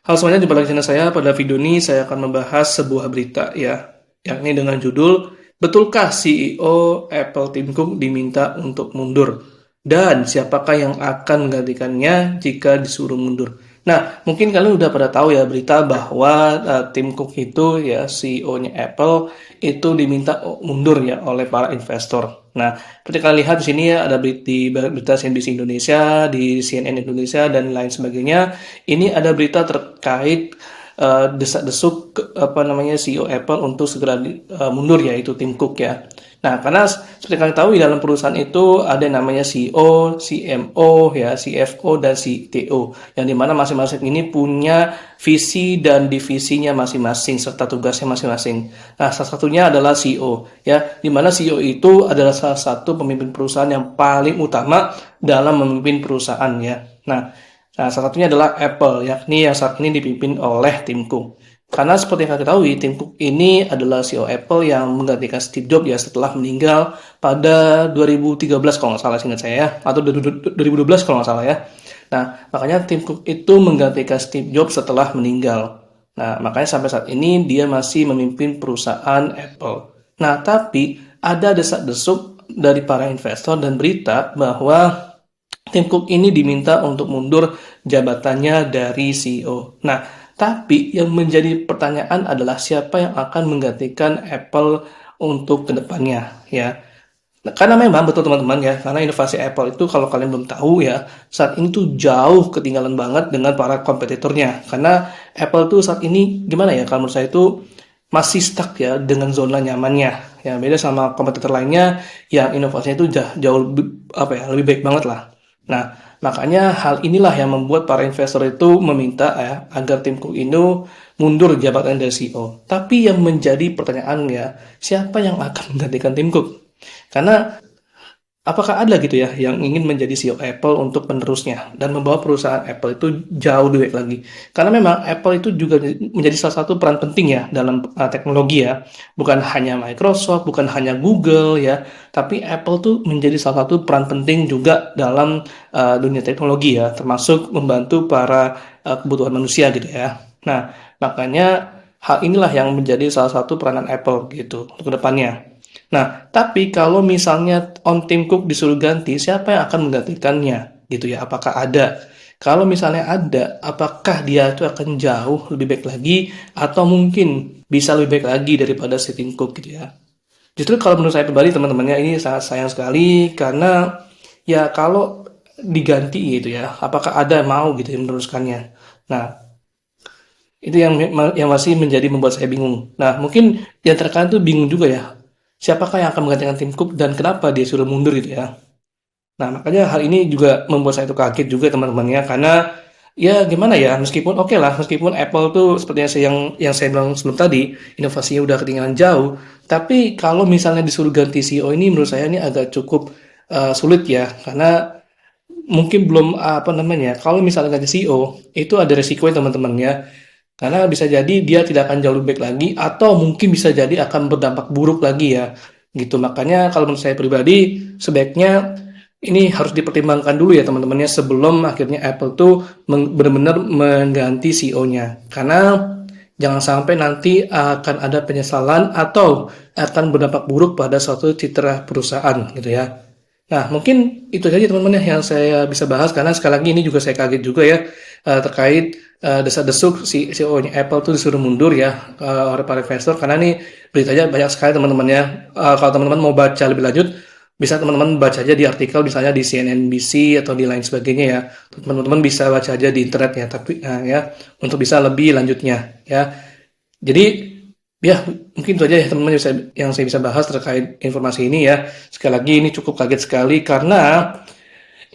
Halo semuanya, jumpa lagi di channel saya. Pada video ini saya akan membahas sebuah berita ya, yakni dengan judul "Betulkah CEO Apple Tim Cook diminta untuk mundur? Dan siapakah yang akan menggantikannya jika disuruh mundur?" Nah, mungkin kalian udah pada tahu ya berita bahwa Tim Cook itu ya CEO-nya Apple itu diminta mundur ya oleh para investor. Nah, seperti kalian lihat di sini ya ada berita CNBC Indonesia, di CNN Indonesia dan lain sebagainya. Ini ada berita terkait desak-desuk apa namanya CEO Apple untuk segera mundur yaitu Tim Cook ya. Nah, karena seperti kalian tahu di dalam perusahaan itu ada yang namanya CEO, CMO ya, CFO dan CTO yang dimana masing-masing ini punya visi dan divisinya masing-masing serta tugasnya masing-masing. Nah, salah satunya adalah CEO ya, dimana CEO itu adalah salah satu pemimpin perusahaan yang paling utama dalam memimpin perusahaan ya. Nah, salah satunya adalah Apple, yakni yang saat ini dipimpin oleh Tim Cook. Karena seperti yang kita ketahui, Tim Cook ini adalah CEO Apple yang menggantikan Steve Jobs ya setelah meninggal pada 2013 kalau nggak salah seingat saya ya, atau 2012 kalau nggak salah ya. Nah, makanya Tim Cook itu menggantikan Steve Jobs setelah meninggal. Nah, makanya sampai saat ini dia masih memimpin perusahaan Apple. Nah, tapi ada desak-desuk dari para investor dan berita bahwa Tim Cook ini diminta untuk mundur jabatannya dari CEO. Nah, tapi yang menjadi pertanyaan adalah siapa yang akan menggantikan Apple untuk kedepannya ya. Nah, karena memang betul teman-teman ya, karena inovasi Apple itu kalau kalian belum tahu ya, saat ini tuh jauh ketinggalan banget dengan para kompetitornya. Karena Apple tuh saat ini gimana ya, kalau menurut saya itu masih stuck ya dengan zona nyamannya. Ya, beda sama kompetitor lainnya yang inovasinya itu jauh lebih baik banget lah. Nah, makanya hal inilah yang membuat para investor itu meminta ya agar Tim Cook ini mundur jabatan dari CEO. Tapi yang menjadi pertanyaan ya, siapa yang akan menggantikan Tim Cook? Karena apakah ada gitu ya yang ingin menjadi CEO Apple untuk penerusnya dan membawa perusahaan Apple itu jauh lebih baik lagi? Karena memang Apple itu juga menjadi salah satu peran penting ya dalam teknologi ya. Bukan hanya Microsoft, bukan hanya Google ya, tapi Apple tuh menjadi salah satu peran penting juga dalam dunia teknologi ya, termasuk membantu para kebutuhan manusia gitu ya. Nah, makanya hal inilah yang menjadi salah satu peranan Apple gitu untuk kedepannya. Nah, tapi kalau misalnya on Tim Cook disuruh ganti, siapa yang akan menggantikannya? Gitu ya, apakah ada? Kalau misalnya ada, apakah dia itu akan jauh lebih baik lagi atau mungkin bisa lebih baik lagi daripada si Tim Cook gitu ya? Justru kalau menurut saya pribadi teman-temannya ini sangat sayang sekali karena ya kalau diganti gitu ya, apakah ada mau gitu yang meneruskannya? Nah, itu yang masih menjadi membuat saya bingung. Nah, mungkin yang terkadang tuh bingung juga ya. Siapakah yang akan menggantikan Tim Cook dan kenapa dia suruh mundur gitu ya. Nah, makanya hal ini juga membuat saya itu kaget juga teman-temannya karena ya gimana ya, meskipun oke lah, meskipun Apple tuh seperti yang saya bilang sebelum tadi, inovasinya udah ketinggalan jauh, tapi kalau misalnya disuruh ganti CEO ini menurut saya ini agak cukup sulit ya, karena mungkin belum apa namanya, kalau misalnya ganti CEO itu ada resikonya teman-teman ya. Karena bisa jadi dia tidak akan jauh lebih baik lagi atau mungkin bisa jadi akan berdampak buruk lagi ya. Gitu. Makanya kalau menurut saya pribadi sebaiknya ini harus dipertimbangkan dulu ya teman-temannya sebelum akhirnya Apple tuh benar-benar mengganti CEO-nya. Karena jangan sampai nanti akan ada penyesalan atau akan berdampak buruk pada suatu citra perusahaan gitu ya. Nah, mungkin itu saja teman-teman ya yang saya bisa bahas karena sekali lagi ini juga saya kaget juga ya terkait desas-desuk si CEO-nya Apple tuh disuruh mundur ya oleh para investor karena ini beritanya banyak sekali teman-teman ya. Kalau teman-teman mau baca lebih lanjut bisa teman-teman baca aja di artikel misalnya di CNBC atau di lain sebagainya ya. Teman-teman bisa baca aja di internet ya tapi ya untuk bisa lebih lanjutnya ya. Jadi ya mungkin itu aja ya teman-teman yang saya bisa bahas terkait informasi ini ya. Sekali lagi ini cukup kaget sekali karena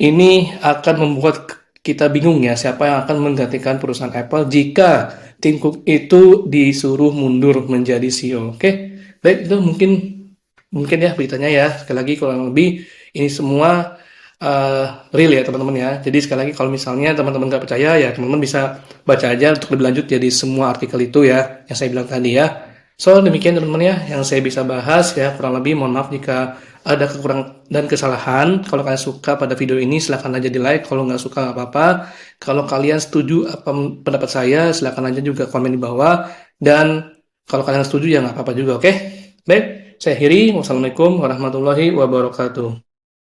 ini akan membuat kita bingung ya siapa yang akan menggantikan perusahaan Apple jika Tim Cook itu disuruh mundur menjadi CEO. Oke, baik itu mungkin ya beritanya ya. Sekali lagi kurang lebih ini semua real ya teman-teman ya. Jadi sekali lagi kalau misalnya teman-teman nggak percaya ya teman-teman bisa baca aja untuk lebih lanjut ya di semua artikel itu ya yang saya bilang tadi ya. So, demikian teman-teman ya yang saya bisa bahas ya. Kurang lebih mohon maaf jika ada kekurangan dan kesalahan. Kalau kalian suka pada video ini silahkan aja di like. Kalau nggak suka nggak apa-apa. Kalau kalian setuju apa pendapat saya silahkan aja juga komen di bawah. Dan kalau kalian setuju ya nggak apa-apa juga, oke? Baik, saya akhiri. Wassalamualaikum warahmatullahi wabarakatuh.